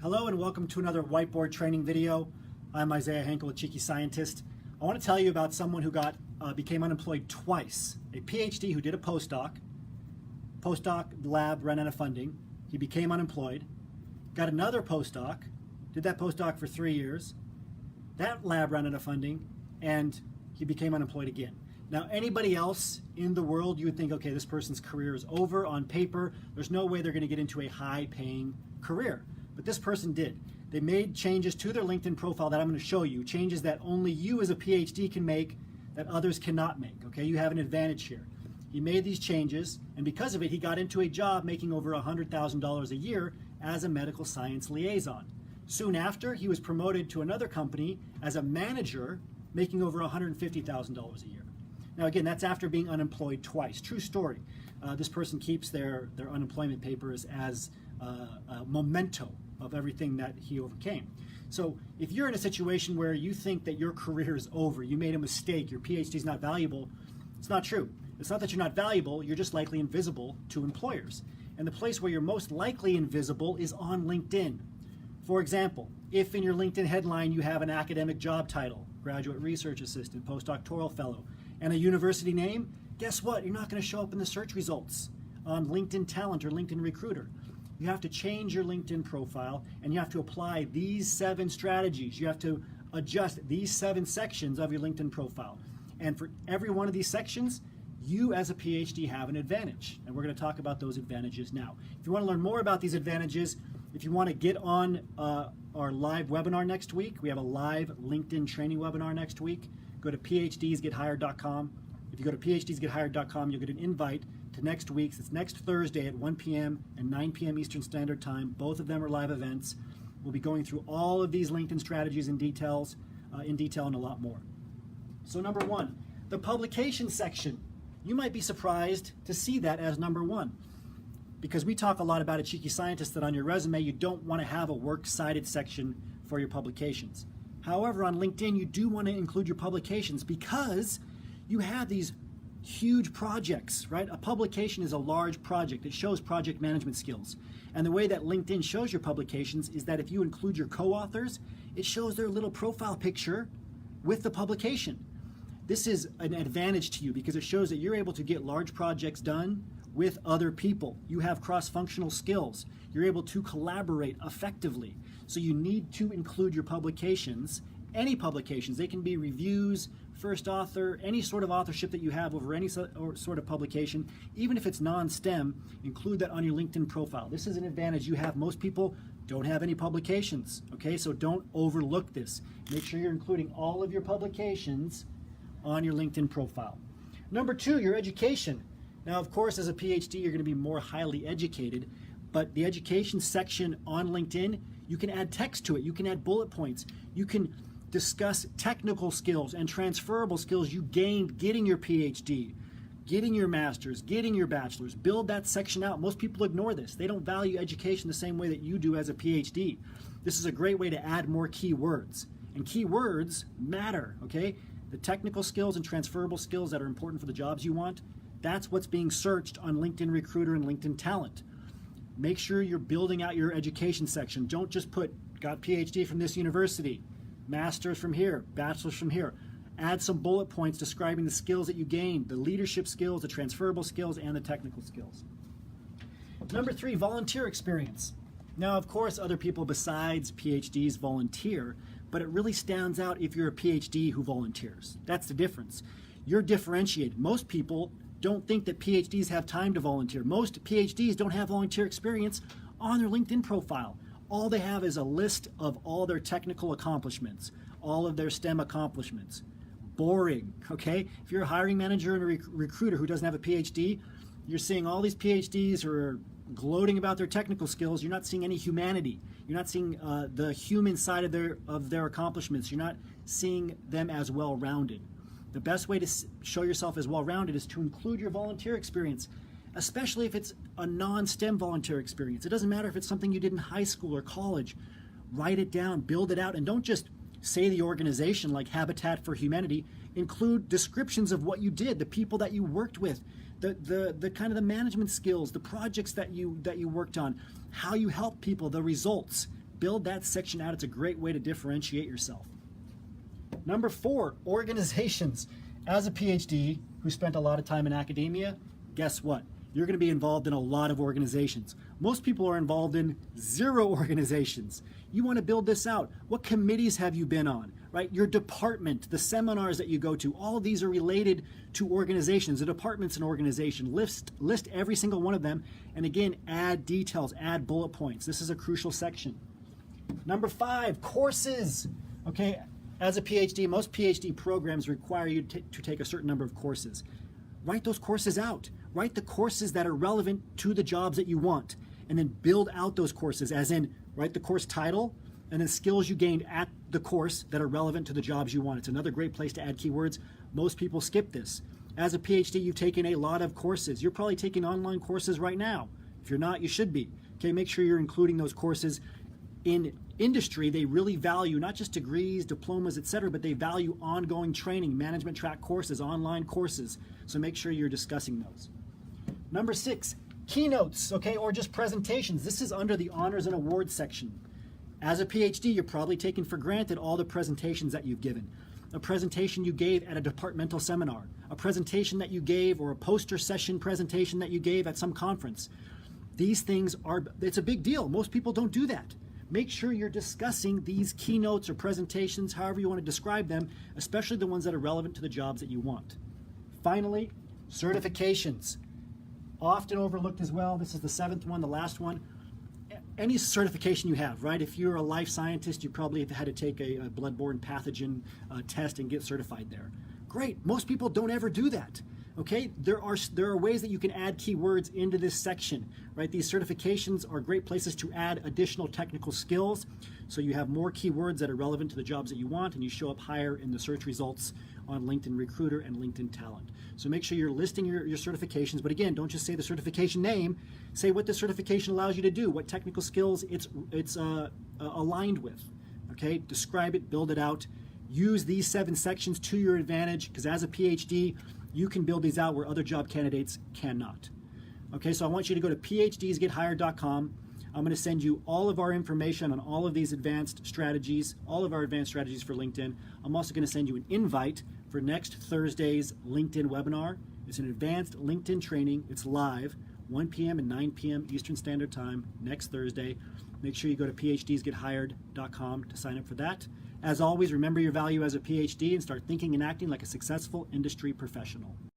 Hello and welcome to another whiteboard training video. I'm Isaiah Henkel, a cheeky scientist. I want to tell you about someone who became unemployed twice. A PhD who did a postdoc lab ran out of funding. He became unemployed. Got another postdoc, did that postdoc for 3 years. That lab ran out of funding and he became unemployed again. Now, anybody else in the world, you would think, okay, this person's career is over on paper. There's no way they're going to get into a high-paying career. But this person did. They made changes to their LinkedIn profile that I'm going to show you, changes that only you as a PhD can make that others cannot make, okay? You have an advantage here. He made these changes, and because of it, he got into a job making over $100,000 a year as a medical science liaison. Soon after, he was promoted to another company as a manager, making over $150,000 a year. Now again, that's after being unemployed twice. True story. This person keeps their unemployment papers as a memento of everything that he overcame. So if you're in a situation where you think that your career is over, you made a mistake, your PhD is not valuable, it's not true. It's not that you're not valuable, you're just likely invisible to employers. And the place where you're most likely invisible is on LinkedIn. For example, if in your LinkedIn headline you have an academic job title, graduate research assistant, postdoctoral fellow, and a university name, guess what? You're not going to show up in the search results on LinkedIn Talent or LinkedIn Recruiter. You have to change your LinkedIn profile and you have to apply these 7 strategies. You have to adjust these 7 sections of your LinkedIn profile. And for every one of these sections, you as a PhD have an advantage. And we're going to talk about those advantages now. If you want to learn more about these advantages, if you want to get on our live webinar next week, we have a live LinkedIn training webinar next week. Go to phdsgethired.com. If you go to phdsgethired.com, you'll get an invite to next week's. It's next Thursday at 1 p.m. and 9 p.m. Eastern Standard Time. Both of them are live events. We'll be going through all of these LinkedIn strategies in detail and a lot more. So number 1, the publication section. You might be surprised to see that as number 1, because we talk a lot about a cheeky scientist that on your resume you don't want to have a works cited section for your publications. However, on LinkedIn you do want to include your publications because you have these huge projects, right? A publication is a large project. It shows project management skills. And the way that LinkedIn shows your publications is that if you include your co-authors, it shows their little profile picture with the publication. This is an advantage to you because it shows that you're able to get large projects done with other people. You have cross-functional skills. You're able to collaborate effectively. So you need to include your publications, any publications. They can be reviews, first author, any sort of authorship that you have over any sort of publication, even if it's non-STEM, include that on your LinkedIn profile. This is an advantage you have. Most people don't have any publications, okay? So don't overlook this. Make sure you're including all of your publications on your LinkedIn profile. Number 2, your education. Now, of course, as a PhD, you're going to be more highly educated, but the education section on LinkedIn, you can add text to it. You can add bullet points. You can discuss technical skills and transferable skills you gained getting your PhD, getting your master's, getting your bachelor's. Build that section out. Most people ignore this. They don't value education the same way that you do as a PhD. This is a great way to add more keywords. And keywords matter, okay? The technical skills and transferable skills that are important for the jobs you want, that's what's being searched on LinkedIn Recruiter and LinkedIn Talent. Make sure you're building out your education section. Don't just put, got PhD from this university, master's from here, bachelor's from here. Add some bullet points describing the skills that you gained, the leadership skills, the transferable skills, and the technical skills. Number 3, volunteer experience. Now, of course, other people besides PhDs volunteer, but it really stands out if you're a PhD who volunteers. That's the difference. You're differentiated. Most people don't think that PhDs have time to volunteer. Most PhDs don't have volunteer experience on their LinkedIn profile. All they have is a list of all their technical accomplishments, all of their STEM accomplishments. Boring, okay? If you're a hiring manager and a recruiter who doesn't have a PhD, you're seeing all these PhDs who are gloating about their technical skills. You're not seeing any humanity. You're not seeing the human side of their accomplishments. You're not seeing them as well-rounded. The best way to show yourself as well-rounded is to include your volunteer experience, especially if it's a non-STEM volunteer experience. It doesn't matter if it's something you did in high school or college. Write it down, build it out, and don't just say the organization like Habitat for Humanity. Include descriptions of what you did, the people that you worked with, the kind of the management skills, the projects that you worked on, how you helped people, the results. build that section out. It's a great way to differentiate yourself. Number 4, organizations. As a PhD who spent a lot of time in academia, guess what? You're going to be involved in a lot of organizations. Most people are involved in 0 organizations. You want to build this out. What committees have you been on, right? Your department, the seminars that you go to, all of these are related to organizations. The department's an organization. List every single one of them. And again, add details, add bullet points. This is a crucial section. Number 5, courses. Okay, as a PhD, most PhD programs require you to take a certain number of courses. Write those courses out. Write the courses that are relevant to the jobs that you want, and then build out those courses, as in write the course title and then skills you gained at the course that are relevant to the jobs you want. It's another great place to add keywords. Most people skip this. As a PhD, you've taken a lot of courses. You're probably taking online courses right now. If you're not, you should be. Okay, make sure you're including those courses. In industry, they really value not just degrees, diplomas, etc., but they value ongoing training, management track courses, online courses. So make sure you're discussing those. Number 6, keynotes, okay, or just presentations. This is under the honors and awards section. As a PhD, you're probably taking for granted all the presentations that you've given. A presentation you gave at a departmental seminar, a presentation that you gave, or a poster session presentation that you gave at some conference. These things it's a big deal. Most people don't do that. Make sure you're discussing these keynotes or presentations, however you want to describe them, especially the ones that are relevant to the jobs that you want. Finally, certifications. Often overlooked as well. This is the 7th one, the last one. Any certification you have, right? If you're a life scientist, you probably have had to take a bloodborne pathogen test and get certified there. Great. Most people don't ever do that. Okay, there are ways that you can add keywords into this section, right? These certifications are great places to add additional technical skills, so you have more keywords that are relevant to the jobs that you want, and you show up higher in the search results on LinkedIn Recruiter and LinkedIn Talent. So make sure you're listing your certifications, but again, don't just say the certification name. Say what the certification allows you to do, what technical skills it's aligned with. Okay, describe it, build it out. Use these 7 sections to your advantage, because as a PhD, you can build these out where other job candidates cannot. Okay, so I want you to go to phdsgethired.com. I'm going to send you all of our information on all of these advanced strategies, all of our advanced strategies for LinkedIn. I'm also going to send you an invite for next Thursday's LinkedIn webinar. It's an advanced LinkedIn training. It's live, 1 p.m. and 9 p.m. Eastern Standard Time next Thursday. Make sure you go to phdsgethired.com to sign up for that. As always, remember your value as a PhD and start thinking and acting like a successful industry professional.